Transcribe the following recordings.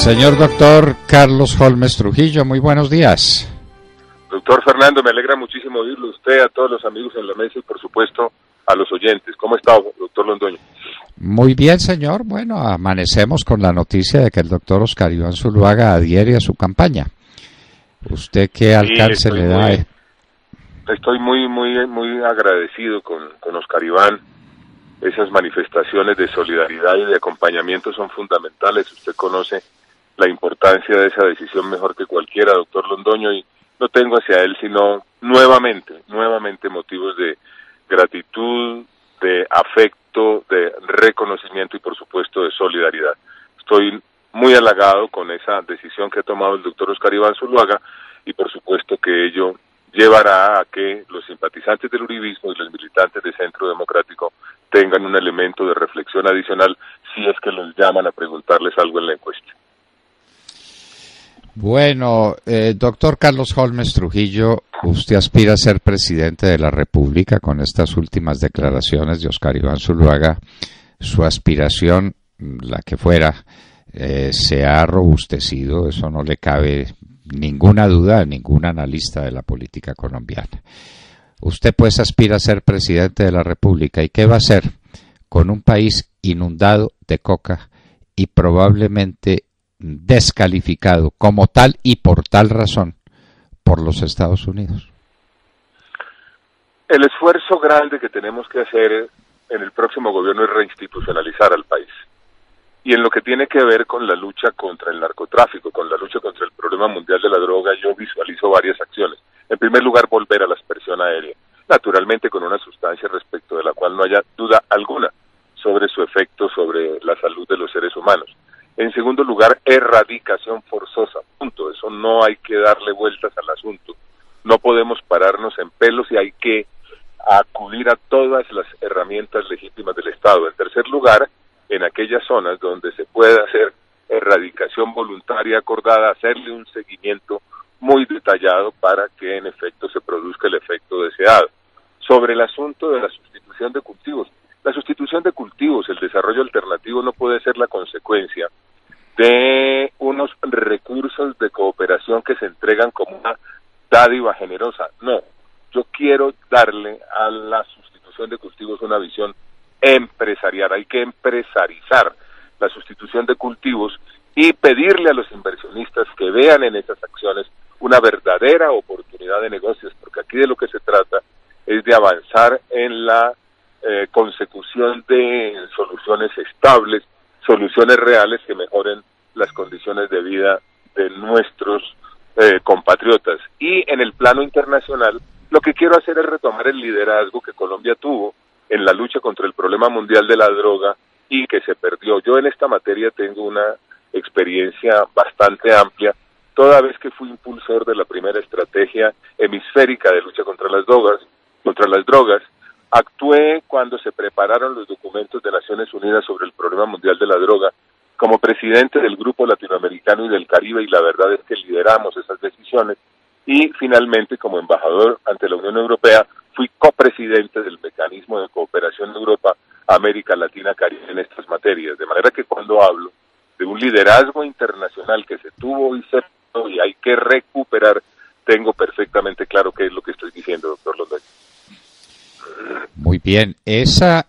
Señor doctor Carlos Holmes Trujillo, muy buenos días. Doctor Fernando, me alegra muchísimo oírlo usted, a todos los amigos en la mesa y por supuesto a los oyentes. ¿Cómo está, doctor Londoño? Muy bien, señor. Bueno, amanecemos con la noticia de que el doctor Oscar Iván Zuluaga adhiere a su campaña. ¿Usted qué alcance le da? Estoy muy agradecido con Oscar Iván. Esas manifestaciones de solidaridad y de acompañamiento son fundamentales. Usted conoce la importancia de esa decisión mejor que cualquiera, doctor Londoño, y no tengo hacia él sino nuevamente motivos de gratitud, de afecto, de reconocimiento y por supuesto de solidaridad. Estoy muy halagado con esa decisión que ha tomado el doctor Oscar Iván Zuluaga y por supuesto que ello llevará a que los simpatizantes del uribismo y los militantes de Centro Democrático tengan un elemento de reflexión adicional si es que los llaman a preguntarles algo en la encuesta. Bueno, doctor Carlos Holmes Trujillo, usted aspira a ser presidente de la República con estas últimas declaraciones de Oscar Iván Zuluaga. Su aspiración, la que fuera, se ha robustecido, eso no le cabe ninguna duda a ningún analista de la política colombiana. Usted pues aspira a ser presidente de la República, ¿y qué va a hacer con un país inundado de coca y probablemente descalificado como tal y por tal razón por los Estados Unidos? El esfuerzo grande que tenemos que hacer en el próximo gobierno es reinstitucionalizar al país. Y en lo que tiene que ver con la lucha contra el narcotráfico, con la lucha contra el problema mundial de la droga, yo visualizo varias acciones. En primer lugar, volver a la aspersión aérea, naturalmente con una sustancia respecto de la cual no haya duda alguna sobre su efecto sobre la salud de los seres humanos. En segundo lugar, erradicación forzosa, punto. Eso no hay que darle vueltas al asunto. No podemos pararnos en pelos y hay que acudir a todas las herramientas legítimas del Estado. En tercer lugar, en aquellas zonas donde se puede hacer erradicación voluntaria acordada, hacerle un seguimiento muy detallado para que en efecto se produzca el efecto deseado. Sobre el asunto de la sustitución de cultivos, la sustitución de cultivos, el desarrollo alternativo no puede ser la consecuencia de unos recursos de cooperación que se entregan como una dádiva generosa. No, yo quiero darle a la sustitución de cultivos una visión empresarial. Hay que empresarizar la sustitución de cultivos y pedirle a los inversionistas que vean en esas acciones una verdadera oportunidad de negocios, porque aquí de lo que se trata es de avanzar en la consecución de soluciones estables, soluciones reales que mejoren las condiciones de vida de nuestros compatriotas. Y en el plano internacional, lo que quiero hacer es retomar el liderazgo que Colombia tuvo en la lucha contra el problema mundial de la droga y que se perdió. Yo en esta materia tengo una experiencia bastante amplia, toda vez que fui impulsor de la primera estrategia hemisférica de lucha contra las drogas, actué cuando se prepararon los documentos de Naciones Unidas sobre el problema mundial de la droga, como presidente del Grupo Latinoamericano y del Caribe, y la verdad es que lideramos esas decisiones, y finalmente como embajador ante la Unión Europea fui copresidente del Mecanismo de Cooperación de Europa, América Latina, Caribe en estas materias, de manera que cuando hablo de un liderazgo internacional que se tuvo y se y hay que recuperar, tengo perfectamente claro qué es lo que estoy diciendo, doctor Londoño. Muy bien, esa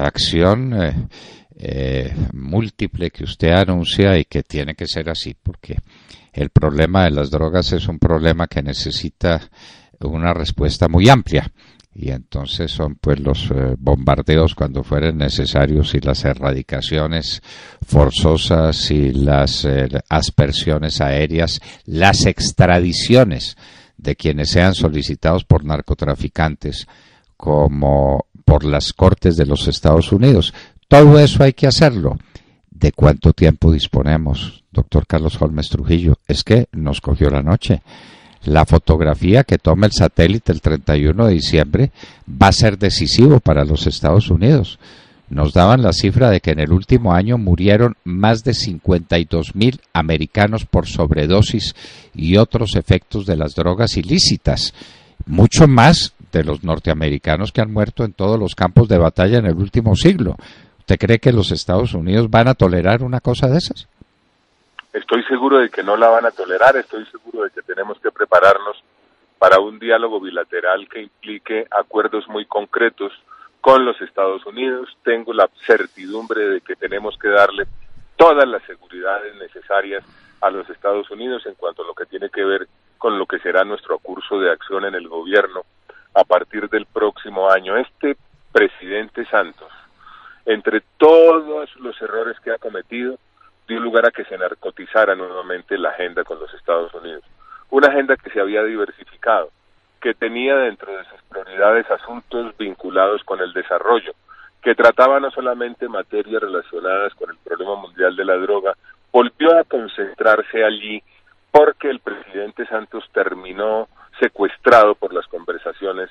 acción múltiple que usted anuncia y que tiene que ser así, porque el problema de las drogas es un problema que necesita una respuesta muy amplia, y entonces son pues los bombardeos cuando fueren necesarios y las erradicaciones forzosas y las aspersiones aéreas, las extradiciones de quienes sean solicitados por narcotraficantes como por las cortes de los Estados Unidos. Todo eso hay que hacerlo. ¿De cuánto tiempo disponemos, doctor Carlos Holmes Trujillo? Es que nos cogió la noche. La fotografía que toma el satélite el 31 de diciembre va a ser decisivo para los Estados Unidos. Nos daban la cifra de que en el último año murieron más de 52,000 americanos por sobredosis y otros efectos de las drogas ilícitas. Mucho más de los norteamericanos que han muerto en todos los campos de batalla en el último siglo. ¿Usted cree que los Estados Unidos van a tolerar una cosa de esas? Estoy seguro de que no la van a tolerar, estoy seguro de que tenemos que prepararnos para un diálogo bilateral que implique acuerdos muy concretos con los Estados Unidos. Tengo la certidumbre de que tenemos que darle todas las seguridades necesarias a los Estados Unidos en cuanto a lo que tiene que ver con lo que será nuestro curso de acción en el gobierno a partir del próximo año. Este presidente Santos, entre todos los errores que ha cometido, dio lugar a que se narcotizara nuevamente la agenda con los Estados Unidos. Una agenda que se había diversificado, que tenía dentro de sus prioridades asuntos vinculados con el desarrollo, que trataba no solamente materias relacionadas con el problema mundial de la droga, volvió a concentrarse allí porque el presidente Santos terminó secuestrado por las conversaciones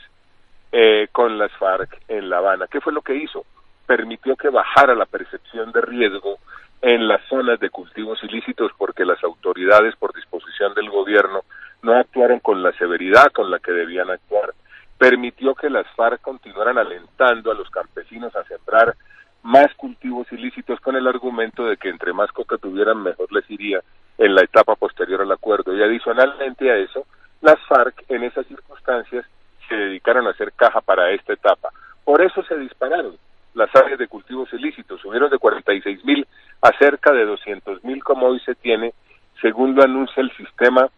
con las FARC en La Habana. ¿Qué fue lo que hizo? Permitió que bajara la percepción de riesgo en las zonas de cultivos ilícitos porque las autoridades, por disposición del gobierno, no actuaron con la severidad con la que debían actuar. Permitió que las FARC continuaran alentando a los campesinos a sembrar más cultivos ilícitos con el argumento de que entre más coca tuvieran mejor les iría en la etapa posterior al acuerdo. Y adicionalmente a eso, las FARC en esas circunstancias se dedicaron a hacer caja para esta etapa. Por eso se dispararon las áreas de cultivos ilícitos, subieron de 46.000 a cerca de 200.000 como hoy se tiene, según lo anuncia el sistema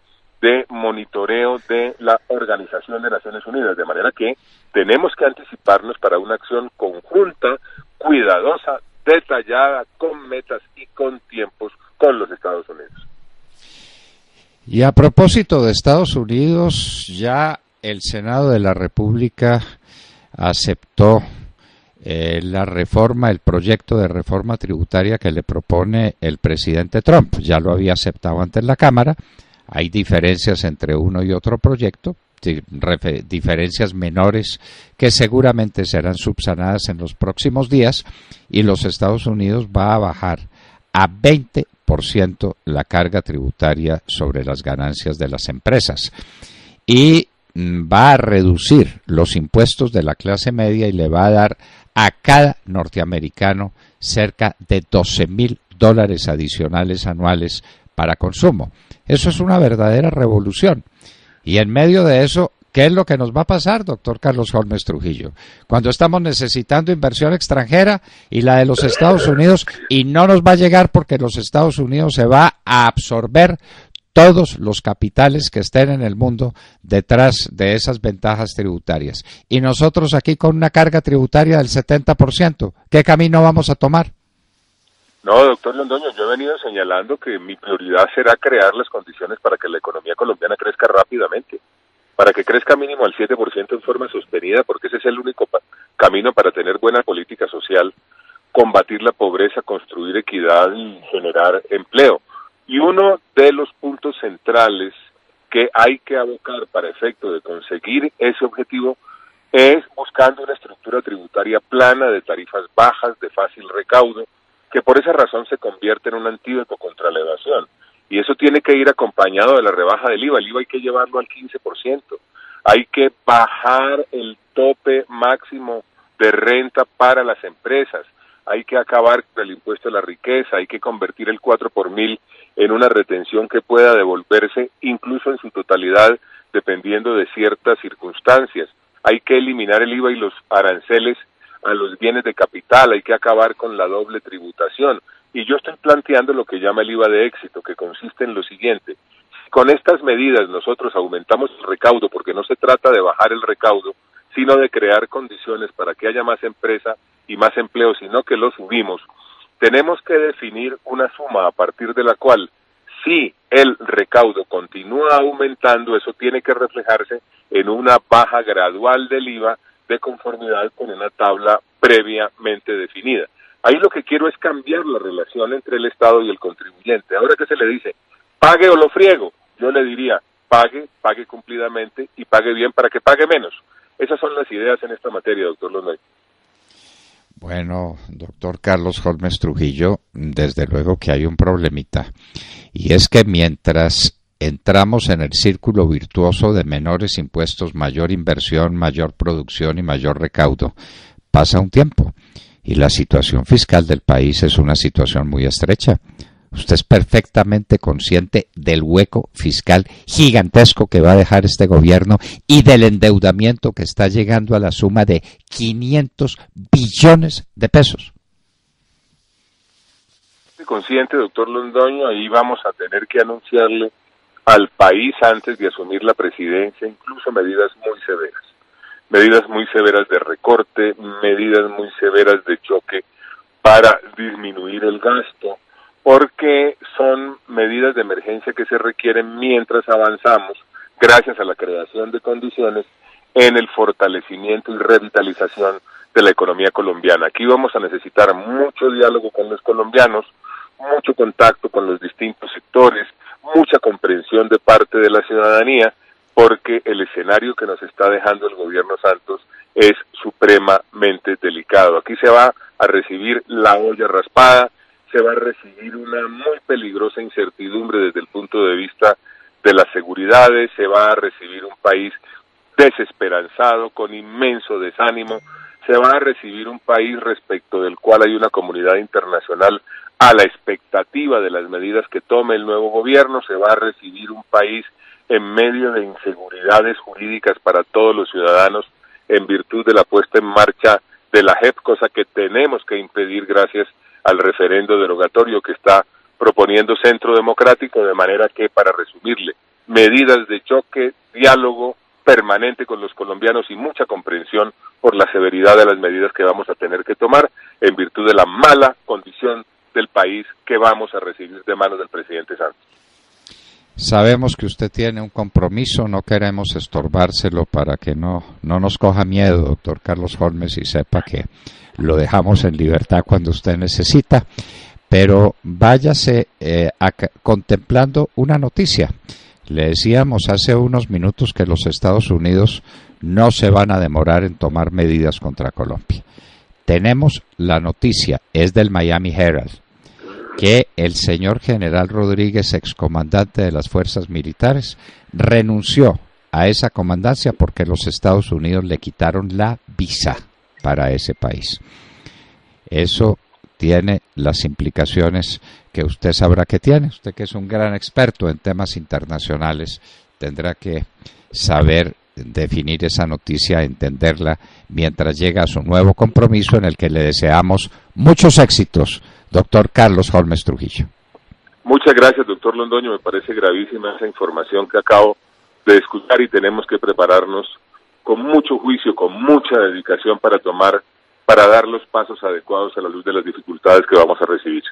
de monitoreo de la Organización de Naciones Unidas, de manera que tenemos que anticiparnos para una acción conjunta, cuidadosa, detallada, con metas y con tiempos con los Estados Unidos. Y a propósito de Estados Unidos, ya el Senado de la República aceptó la reforma, el proyecto de reforma tributaria que le propone el presidente Trump. Ya lo había aceptado ante la Cámara. Hay diferencias entre uno y otro proyecto, diferencias menores que seguramente serán subsanadas en los próximos días, y los Estados Unidos va a bajar a 20% la carga tributaria sobre las ganancias de las empresas y va a reducir los impuestos de la clase media y le va a dar a cada norteamericano cerca de $12,000 adicionales anuales para consumo. Eso es una verdadera revolución. Y en medio de eso, ¿qué es lo que nos va a pasar, doctor Carlos Holmes Trujillo? Cuando estamos necesitando inversión extranjera y la de los Estados Unidos, y no nos va a llegar porque los Estados Unidos se va a absorber todos los capitales que estén en el mundo detrás de esas ventajas tributarias. Y nosotros aquí con una carga tributaria del 70%, ¿qué camino vamos a tomar? No, doctor Londoño, yo he venido señalando que mi prioridad será crear las condiciones para que la economía colombiana crezca rápidamente, para que crezca mínimo al 7% en forma sostenida, porque ese es el único camino para tener buena política social, combatir la pobreza, construir equidad y generar empleo. Y uno de los puntos centrales que hay que abocar para efecto de conseguir ese objetivo es buscando una estructura tributaria plana, de tarifas bajas, de fácil recaudo, que por esa razón se convierte en un antídoto contra la evasión. Y eso tiene que ir acompañado de la rebaja del IVA. El IVA hay que llevarlo al 15%. Hay que bajar el tope máximo de renta para las empresas. Hay que acabar con el impuesto a la riqueza. Hay que convertir el 4 por mil en una retención que pueda devolverse incluso en su totalidad, dependiendo de ciertas circunstancias. Hay que eliminar el IVA y los aranceles a los bienes de capital, hay que acabar con la doble tributación. Y yo estoy planteando lo que llama el IVA de éxito, que consiste en lo siguiente: si con estas medidas nosotros aumentamos el recaudo, porque no se trata de bajar el recaudo, sino de crear condiciones para que haya más empresa y más empleo, sino que lo subimos, tenemos que definir una suma a partir de la cual, si el recaudo continúa aumentando, eso tiene que reflejarse en una baja gradual del IVA de conformidad con una tabla previamente definida. Ahí lo que quiero es cambiar la relación entre el Estado y el contribuyente. Ahora que se le dice, pague o lo friego, yo le diría, pague cumplidamente y pague bien para que pague menos. Esas son las ideas en esta materia, doctor Londoño. Bueno, doctor Carlos Holmes Trujillo, desde luego que hay un problemita, y es que mientras entramos en el círculo virtuoso de menores impuestos, mayor inversión, mayor producción y mayor recaudo, pasa un tiempo y la situación fiscal del país es una situación muy estrecha. Usted es perfectamente consciente del hueco fiscal gigantesco que va a dejar este gobierno y del endeudamiento que está llegando a la suma de 500 billones de pesos. Estoy consciente, doctor Londoño, ahí vamos a tener que anunciarle al país antes de asumir la presidencia, incluso medidas muy severas de recorte, medidas muy severas de choque para disminuir el gasto, porque son medidas de emergencia que se requieren mientras avanzamos, gracias a la creación de condiciones, en el fortalecimiento y revitalización de la economía colombiana. Aquí vamos a necesitar mucho diálogo con los colombianos, mucho contacto con los distintos sectores, mucha comprensión de parte de la ciudadanía, porque el escenario que nos está dejando el gobierno Santos es supremamente delicado. Aquí se va a recibir la olla raspada, se va a recibir una muy peligrosa incertidumbre desde el punto de vista de las seguridades, se va a recibir un país desesperanzado, con inmenso desánimo, se va a recibir un país respecto del cual hay una comunidad internacional a la expectativa de las medidas que tome el nuevo gobierno, se va a recibir un país en medio de inseguridades jurídicas para todos los ciudadanos en virtud de la puesta en marcha de la JEP, cosa que tenemos que impedir gracias al referendo derogatorio que está proponiendo Centro Democrático, de manera que, para resumirle, medidas de choque, diálogo permanente con los colombianos y mucha comprensión por la severidad de las medidas que vamos a tener que tomar en virtud de la mala condición del país que vamos a recibir de manos del presidente Santos. Sabemos que usted tiene un compromiso, no queremos estorbárselo para que no nos coja miedo, doctor Carlos Holmes, y sepa que lo dejamos en libertad cuando usted necesita, pero váyase contemplando una noticia. Le decíamos hace unos minutos que los Estados Unidos no se van a demorar en tomar medidas contra Colombia. Tenemos la noticia, es del Miami Herald, que el señor general Rodríguez, excomandante de las fuerzas militares, renunció a esa comandancia porque los Estados Unidos le quitaron la visa para ese país. Eso tiene las implicaciones que usted sabrá que tiene. Usted, que es un gran experto en temas internacionales, tendrá que saber definir esa noticia, entenderla, mientras llega a su nuevo compromiso, en el que le deseamos muchos éxitos, doctor Carlos Holmes Trujillo. Muchas gracias, doctor Londoño. Me parece gravísima esa información que acabo de escuchar y tenemos que prepararnos con mucho juicio, con mucha dedicación para dar los pasos adecuados a la luz de las dificultades que vamos a recibir.